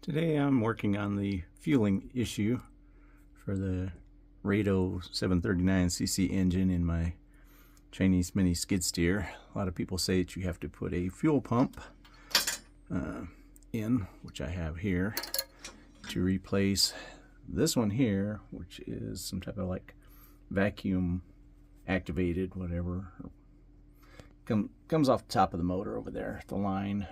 Today I'm working on the fueling issue for the Rado 739cc engine in my Chinese mini skid steer. A lot of people say that you have to put a fuel pump in, which I have here, to replace this one here, which is some type of like vacuum activated whatever. Comes off the top of the motor over there, the line.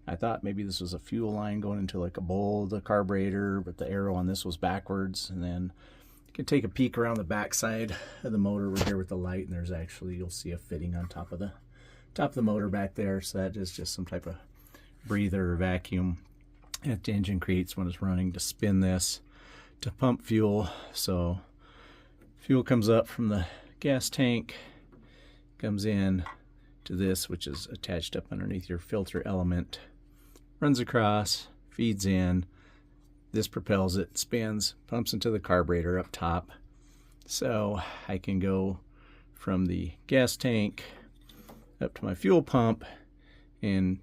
I thought maybe this was a fuel line going into like a bowl of the carburetor, but the arrow on this was backwards. And then you can take a peek around the back side of the motor over here with the light, and there's actually, you'll see a fitting on top of the motor back there. So that is just some type of breather or vacuum that the engine creates when it's running to spin this to pump fuel. So fuel comes up from the gas tank, comes in to this, which is attached up underneath your filter element, runs across, feeds in, this propels it, spins, pumps into the carburetor up top. So I can go from the gas tank up to my fuel pump and,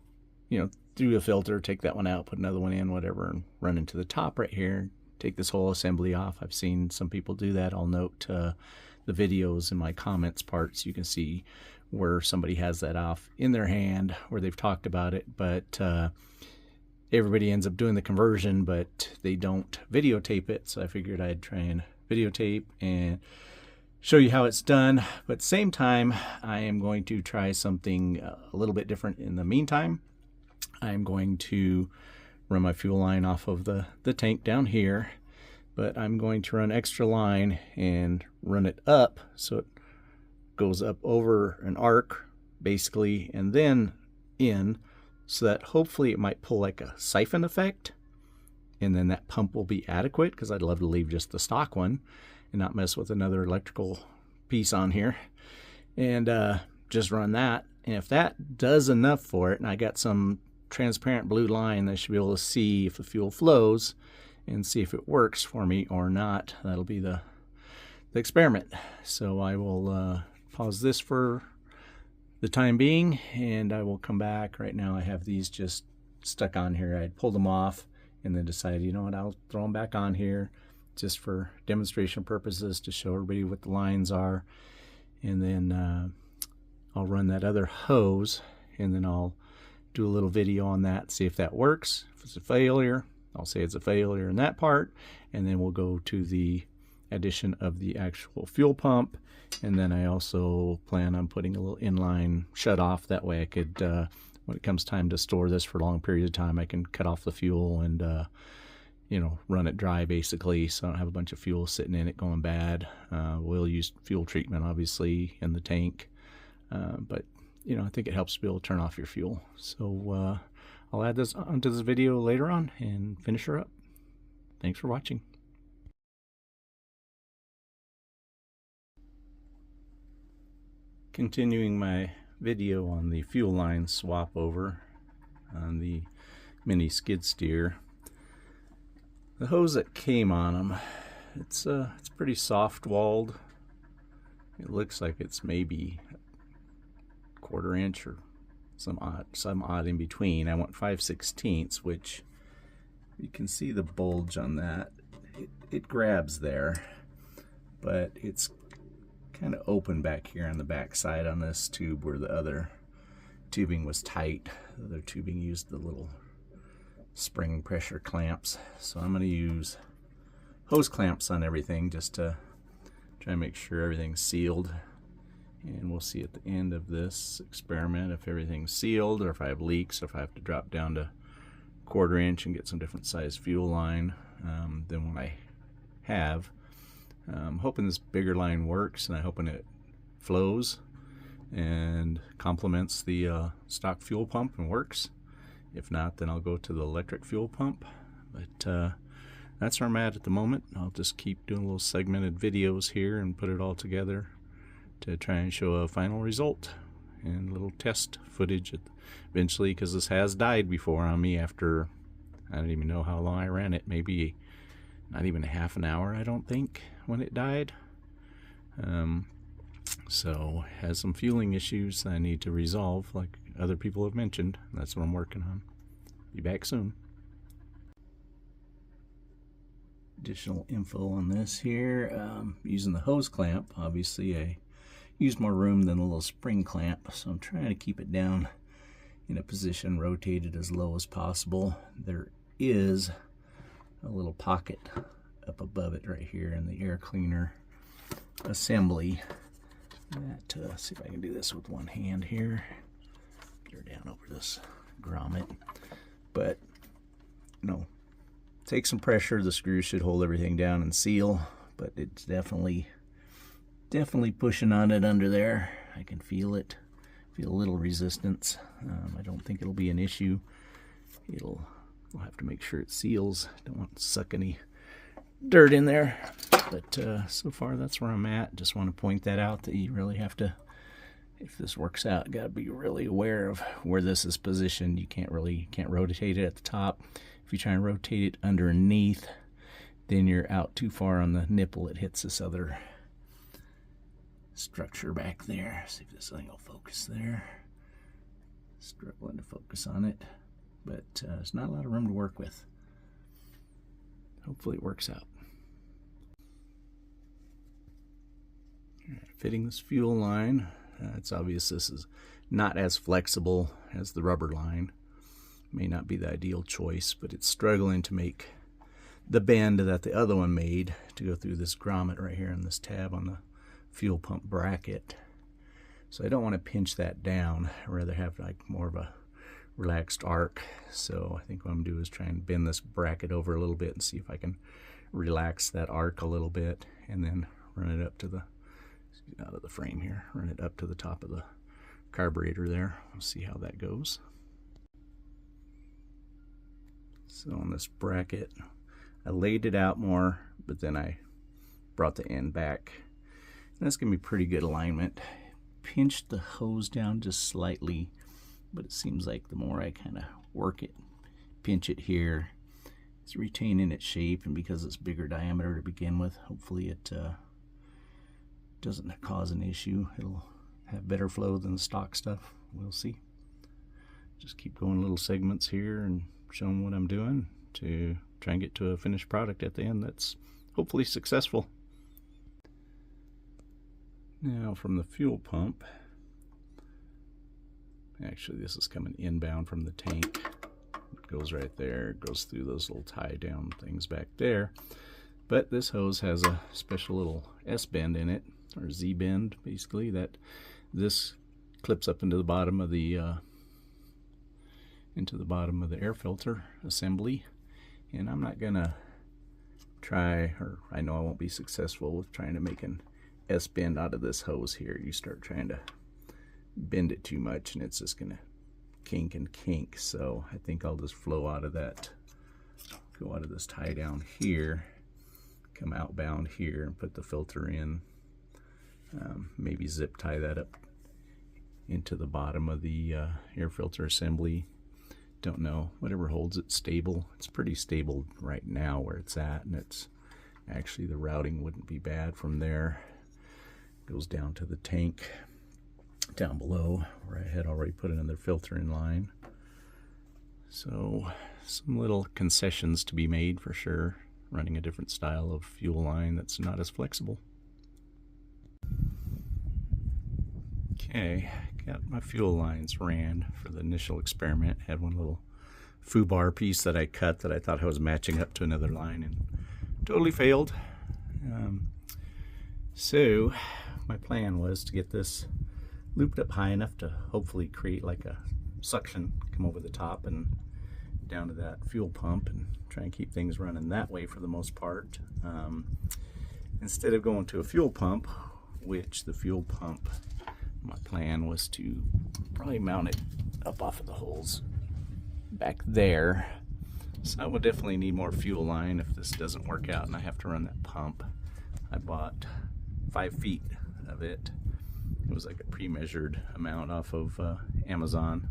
through a filter, take that one out, put another one in, whatever, and run into the top right here, take this whole assembly off. I've seen some people do that. I'll note the videos in my comments parts. You can see where somebody has that off in their hand, where they've talked about it, but everybody ends up doing the conversion, but they don't videotape it. So I figured I'd try and videotape and show you how it's done. But at the same time, I am going to try something a little bit different in the meantime. I'm going to run my fuel line off of the tank down here, but I'm going to run extra line and run it up so it goes up over an arc basically, and then in, so that hopefully it might pull like a siphon effect, and then that pump will be adequate, because I'd love to leave just the stock one and not mess with another electrical piece on here, and just run that. And if that does enough for it, and I got some transparent blue line, I should be able to see if the fuel flows and see if it works for me or not. That'll be the experiment. So I will pause this for the time being, and I will come back. Right now I have these just stuck on here. I pulled them off and then decided, you know what, I'll throw them back on here just for demonstration purposes to show everybody what the lines are. And then I'll run that other hose, and then I'll do a little video on that, see if that works. If it's a failure, I'll say it's a failure in that part, and then we'll go to the addition of the actual fuel pump. And then I also plan on putting a little inline shut off. That way I could, when it comes time to store this for a long period of time, I can cut off the fuel and, run it dry basically, so I don't have a bunch of fuel sitting in it going bad. We'll use fuel treatment obviously in the tank, but I think it helps to be able to turn off your fuel. So I'll add this onto this video later on and finish her up. Thanks for watching. Continuing my video on the fuel line swap over on the mini skid steer. The hose that came on them, it's pretty soft walled. It looks like it's maybe a 1/4 inch or some odd in between. I want 5/16, which you can see the bulge on that. It grabs there, but it's kind of open back here on the back side on this tube where the other tubing was tight. The other tubing used the little spring pressure clamps. So I'm going to use hose clamps on everything just to try and make sure everything's sealed. And we'll see at the end of this experiment if everything's sealed, or if I have leaks, or if I have to drop down to 1/4 inch and get some different size fuel line than what I have. I'm hoping this bigger line works, and I'm hoping it flows and complements the stock fuel pump and works. If not, then I'll go to the electric fuel pump. But that's where I'm at the moment. I'll just keep doing little segmented videos here and put it all together to try and show a final result and a little test footage eventually, because this has died before on me after, I don't even know how long I ran it, maybe not even a half an hour, I don't think, when it died. So has some fueling issues I need to resolve, like other people have mentioned. That's what I'm working on. Be back soon. additional info on this here. Using the hose clamp, obviously I used more room than a little spring clamp, so I'm trying to keep it down in a position rotated as low as possible. There is a little pocket up above it right here in the air cleaner assembly. That, see if I can do this with one hand here. Get her down over this grommet. But, you know, take some pressure. The screws should hold everything down and seal, but it's definitely pushing on it under there. I can feel it. Feel a little resistance. I don't think it'll be an issue. We'll have to make sure it seals. Don't want to suck any dirt in there. But so far that's where I'm at. Just want to point that out, that you really have to, if this works out, got to be really aware of where this is positioned. You can't rotate it at the top. If you try and rotate it underneath, then you're out too far on the nipple. It hits this other structure back there. See if this thing will focus there. Struggling to focus on it, but there's not a lot of room to work with. Hopefully it works out. Fitting this fuel line. It's obvious this is not as flexible as the rubber line. May not be the ideal choice, but it's struggling to make the bend that the other one made to go through this grommet right here on this tab on the fuel pump bracket. So I don't want to pinch that down. I'd rather have like more of a relaxed arc. So I think what I'm going to do is try and bend this bracket over a little bit and see if I can relax that arc a little bit, and then run it up to the, out of the frame here, run it up to the top of the carburetor there. We'll see how that goes. So on this bracket, I laid it out more, but then I brought the end back. And that's going to be pretty good alignment. Pinched the hose down just slightly, but it seems like the more I kind of work it, pinch it here, it's retaining its shape, and because it's bigger diameter to begin with, hopefully it doesn't cause an issue. It'll have better flow than the stock stuff. We'll see. Just keep going little segments here and showing what I'm doing to try and get to a finished product at the end that's hopefully successful. Now from the fuel pump, actually this is coming inbound from the tank. It goes right there, goes through those little tie down things back there. But this hose has a special little S-bend in it, or Z-bend basically, that this clips up into the bottom of the air filter assembly. And I'm not gonna try, or I know I won't be successful with trying to make an S-bend out of this hose here. You start trying to bend it too much and it's just gonna kink and kink. So I think I'll just flow out of that, go out of this tie down here, come outbound here and put the filter in. Maybe zip tie that up into the bottom of the air filter assembly. Don't know, whatever holds it stable. It's pretty stable right now where it's at, and it's actually, the routing wouldn't be bad from there. Goes down to the tank down below where I had already put another filter in line. So some little concessions to be made for sure, running a different style of fuel line that's not as flexible. Okay, got my fuel lines ran for the initial experiment. Had one little foobar piece that I cut that I thought I was matching up to another line, and totally failed. So my plan was to get this looped up high enough to hopefully create like a suction, come over the top and down to that fuel pump, and try and keep things running that way for the most part. Instead of going to a fuel pump, which the fuel pump, my plan was to probably mount it up off of the holes back there. So I will definitely need more fuel line if this doesn't work out and I have to run that pump. I bought 5 feet of it. It was like a pre-measured amount off of Amazon,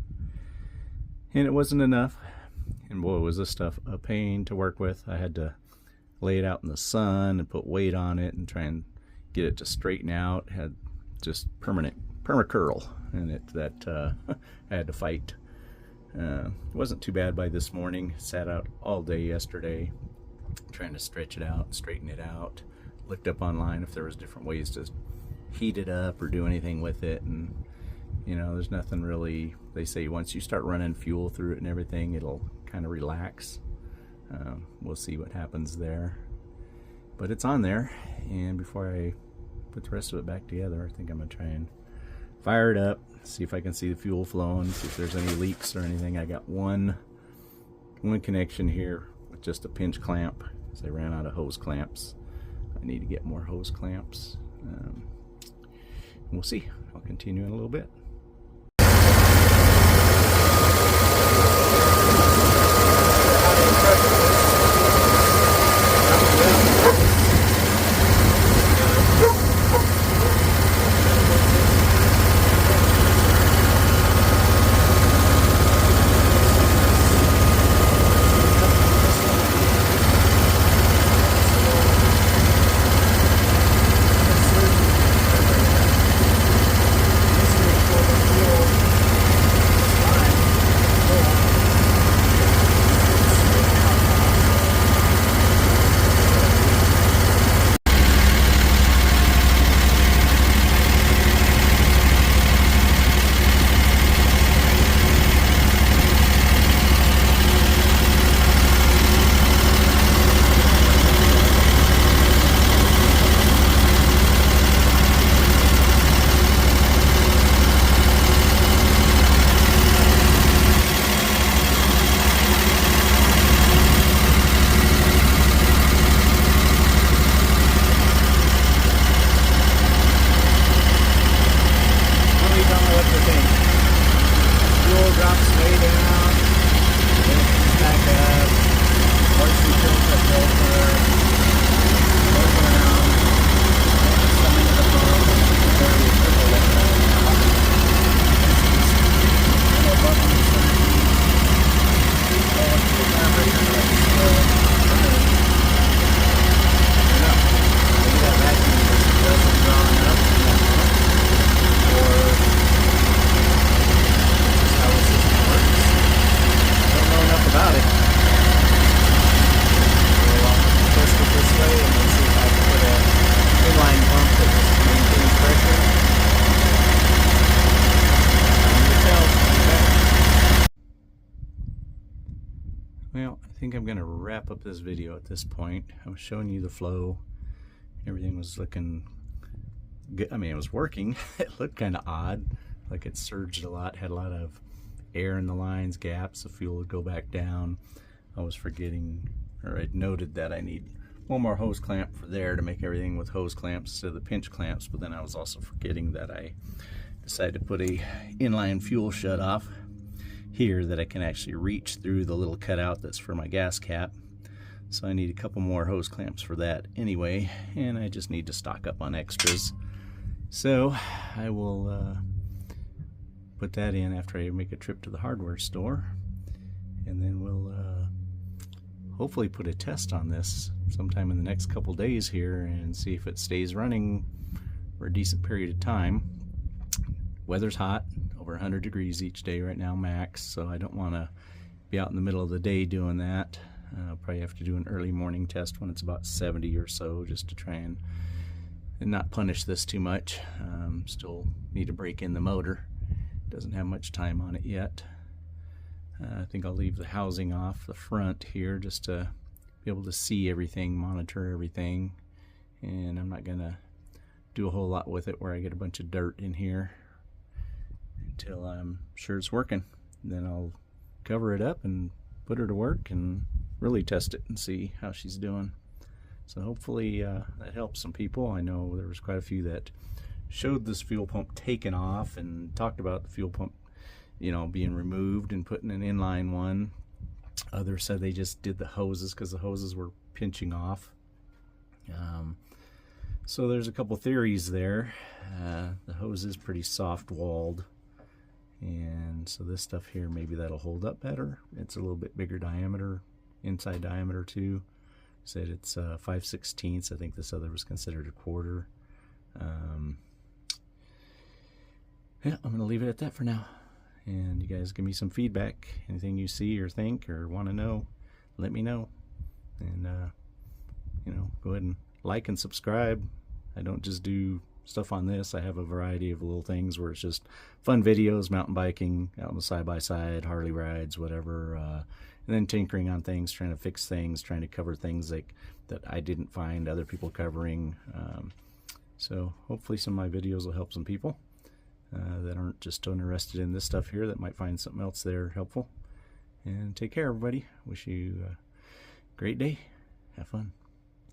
and it wasn't enough. And boy, was this stuff a pain to work with. I had to lay it out in the sun and put weight on it and try and get it to straighten out. It had just perma curl in it that I had to fight. It wasn't too bad by this morning. Sat out all day yesterday. trying to stretch it out, straighten it out. Looked up online if there was different ways to heat it up or do anything with it, and you know, there's nothing really. They say once you start running fuel through it and everything, it'll kind of relax. We'll see what happens there, but it's on there. And before I put the rest of it back together, I think I'm gonna try and fire it up, see if I can see the fuel flowing, see if there's any leaks or anything. I got one connection here with just a pinch clamp, because I ran out of hose clamps. I need to get more hose clamps. We'll see. I'll continue in a little bit. Well, I think I'm going to wrap up this video at this point. I was showing you the flow. Everything was looking good. I mean, it was working. It looked kind of odd, like it surged a lot, had a lot of air in the lines, gaps. The fuel would go back down. I was forgetting, or I'd noted that I need one more hose clamp for there to make everything with hose clamps instead of the pinch clamps, but then I was also forgetting that I decided to put a inline fuel shutoff here that I can actually reach through the little cutout that's for my gas cap. So I need a couple more hose clamps for that anyway, and I just need to stock up on extras. So I will put that in after I make a trip to the hardware store, and then we'll hopefully put a test on this sometime in the next couple days here and see if it stays running for a decent period of time. Weather's hot, over 100 degrees each day right now max, so I don't want to be out in the middle of the day doing that. I'll probably have to do an early morning test when it's about 70 or so, just to try and not punish this too much. Still need to break in the motor. Doesn't have much time on it yet. I think I'll leave the housing off the front here just to be able to see everything, monitor everything, and I'm not gonna do a whole lot with it where I get a bunch of dirt in here until I'm sure it's working. Then I'll cover it up and put her to work and really test it and see how she's doing. So hopefully that helps some people. I know there was quite a few that showed this fuel pump taken off and talked about the fuel pump, you know, being removed and putting an inline one. Others said they just did the hoses because the hoses were pinching off. So there's a couple theories there. The hose is pretty soft walled, and so this stuff here, maybe that'll hold up better. It's a little bit bigger diameter, inside diameter too. Said it's 5/16. I think this other was considered a quarter. Yeah, I'm gonna leave it at that for now, and you guys give me some feedback. Anything you see or think or want to know, let me know, and go ahead and like and subscribe. I don't just do stuff on this. I have a variety of little things where it's just fun videos, mountain biking, out on the side-by-side, Harley rides, whatever, and then tinkering on things, trying to fix things, trying to cover things like that I didn't find other people covering. So hopefully some of my videos will help some people that aren't just interested in this stuff here, that might find something else there helpful. And take care, everybody. Wish you a great day. Have fun.